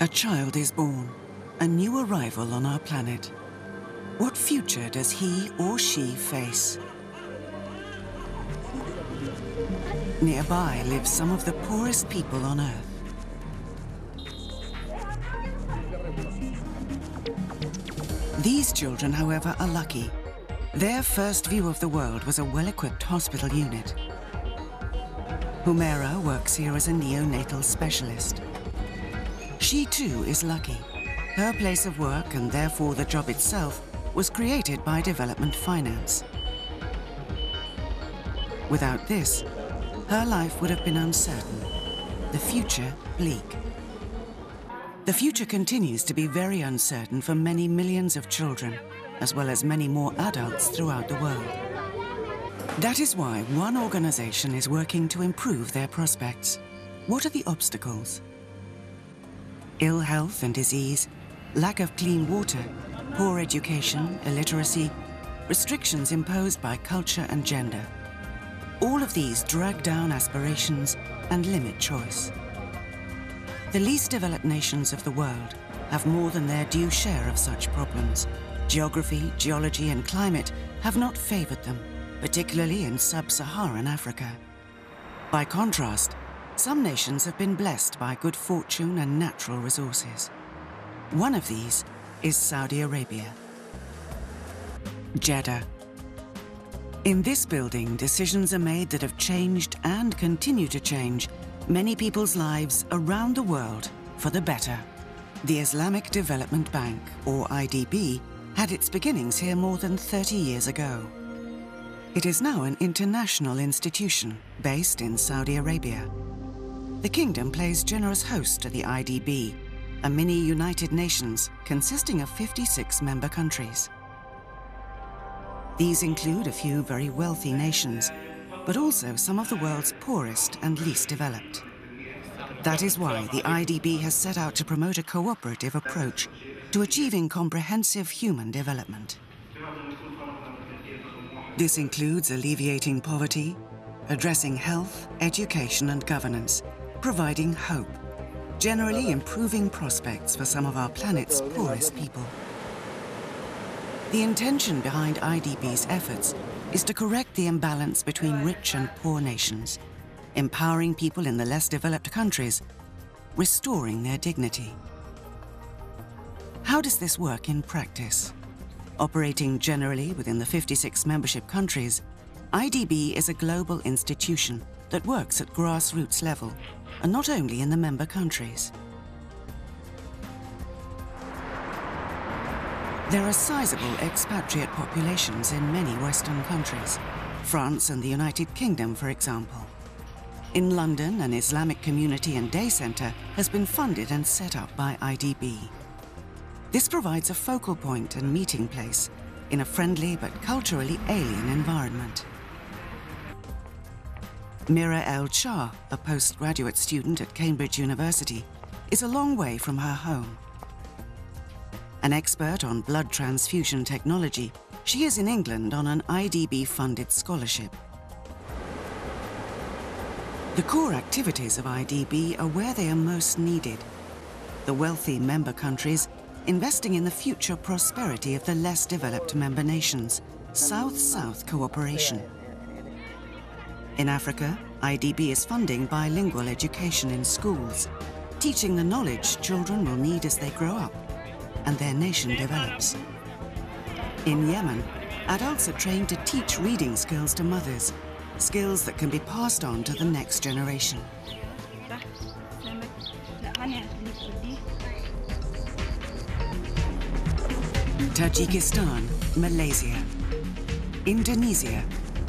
A child is born, a new arrival on our planet. What future does he or she face? Nearby live some of the poorest people on Earth. These children, however, are lucky. Their first view of the world was a well-equipped hospital unit. Humaira works here as a neonatal specialist. She too is lucky. Her place of work, and therefore the job itself, was created by development finance. Without this, her life would have been uncertain, the future bleak. The future continues to be very uncertain for many millions of children, as well as many more adults throughout the world. That is why one organization is working to improve their prospects. What are the obstacles? Ill health and disease, lack of clean water, poor education, illiteracy, restrictions imposed by culture and gender. All of these drag down aspirations and limit choice. The least developed nations of the world have more than their due share of such problems. Geography, geology, and climate have not favored them, particularly in sub-Saharan Africa. By contrast, some nations have been blessed by good fortune and natural resources. One of these is Saudi Arabia. Jeddah. In this building, decisions are made that have changed and continue to change many people's lives around the world for the better. The Islamic Development Bank, or IDB, had its beginnings here more than 30 years ago. It is now an international institution based in Saudi Arabia. The kingdom plays generous host to the IDB, a mini United Nations consisting of 56 member countries. These include a few very wealthy nations, but also some of the world's poorest and least developed. That is why the IDB has set out to promote a cooperative approach to achieving comprehensive human development. This includes alleviating poverty, addressing health, education and governance, providing hope, generally improving prospects for some of our planet's poorest people. The intention behind IDB's efforts is to correct the imbalance between rich and poor nations, empowering people in the less developed countries, restoring their dignity. How does this work in practice? Operating generally within the 56 membership countries, IDB is a global institution that works at grassroots level, and not only in the member countries. There are sizable expatriate populations in many Western countries, France and the United Kingdom, for example. In London, an Islamic community and day centre has been funded and set up by IDB. This provides a focal point and meeting place in a friendly but culturally alien environment. Mira El-Shah, a postgraduate student at Cambridge University, is a long way from her home. An expert on blood transfusion technology, she is in England on an IDB-funded scholarship. The core activities of IDB are where they are most needed. The wealthy member countries investing in the future prosperity of the less developed member nations, South-South cooperation. In Africa, IDB is funding bilingual education in schools, teaching the knowledge children will need as they grow up and their nation develops. In Yemen, adults are trained to teach reading skills to mothers, skills that can be passed on to the next generation. Tajikistan, Malaysia, Indonesia,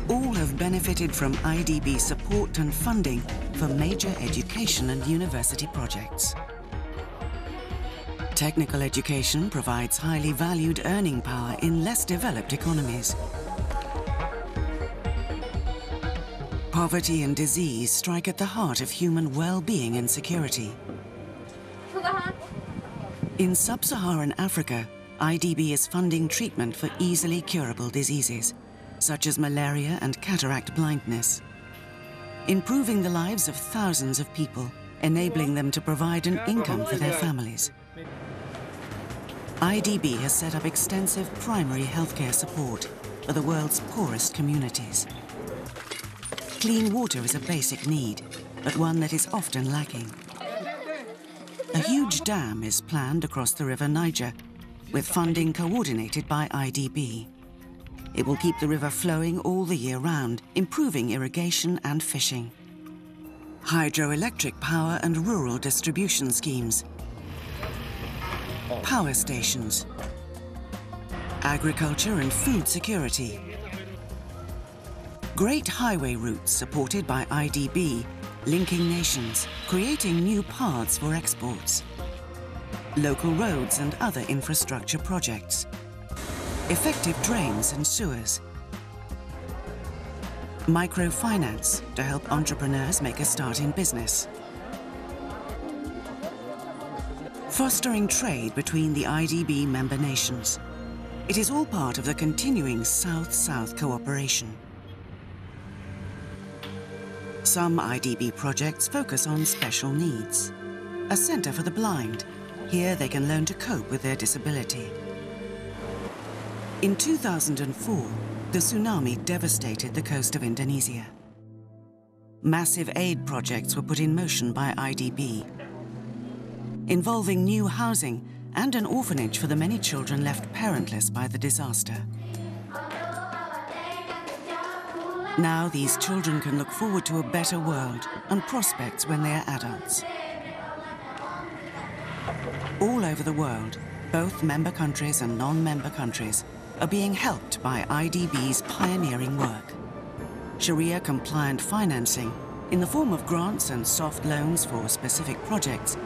all have benefited from IDB support and funding for major education and university projects. Technical education provides highly valued earning power in less developed economies. Poverty and disease strike at the heart of human well-being and security. In sub-Saharan Africa, IDB is funding treatment for easily curable diseases, such as malaria and cataract blindness. Improving the lives of thousands of people enabling them to provide an income for their families. IDB has set up extensive primary healthcare support for the world's poorest communities. Clean water is a basic need, but one that is often lacking. A huge dam is planned across the River Niger, with funding coordinated by IDB. It will keep the river flowing all the year round, improving irrigation and fishing. Hydroelectric power and rural distribution schemes. Power stations. Agriculture and food security. Great highway routes supported by IDB, linking nations, creating new paths for exports. Local roads and other infrastructure projects. Effective drains and sewers. Microfinance to help entrepreneurs make a start in business. Fostering trade between the IDB member nations. It is all part of the continuing South-South cooperation. Some IDB projects focus on special needs. A centre for the blind. Here they can learn to cope with their disability. In 2004, the tsunami devastated the coast of Indonesia. Massive aid projects were put in motion by IDB, involving new housing and an orphanage for the many children left parentless by the disaster. Now these children can look forward to a better world and prospects when they are adults. All over the world, both member countries and non-member countries are being helped by IDB's pioneering work. Sharia-compliant financing, in the form of grants and soft loans for specific projects,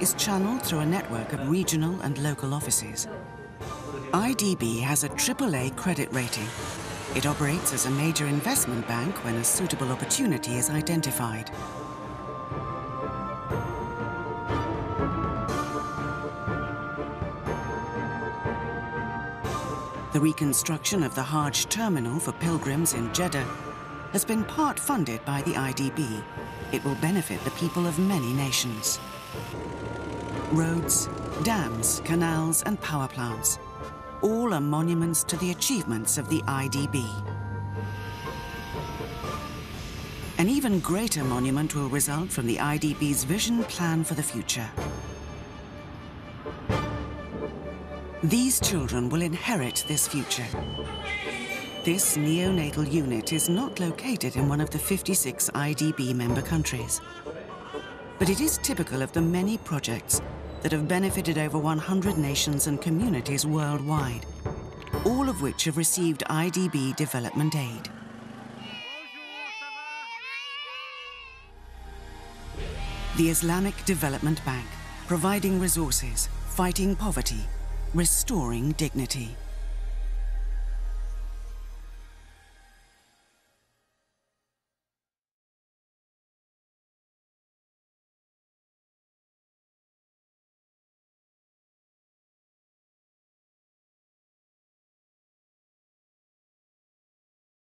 is channeled through a network of regional and local offices. IDB has a AAA credit rating. It operates as a major investment bank when a suitable opportunity is identified. The reconstruction of the Hajj terminal for pilgrims in Jeddah has been part funded by the IDB. It will benefit the people of many nations. Roads, dams, canals and power plants, all are monuments to the achievements of the IDB. An even greater monument will result from the IDB's vision plan for the future. These children will inherit this future. This neonatal unit is not located in one of the 56 IDB member countries, but it is typical of the many projects that have benefited over 100 nations and communities worldwide, all of which have received IDB development aid. The Islamic Development Bank, providing resources, fighting poverty, restoring dignity.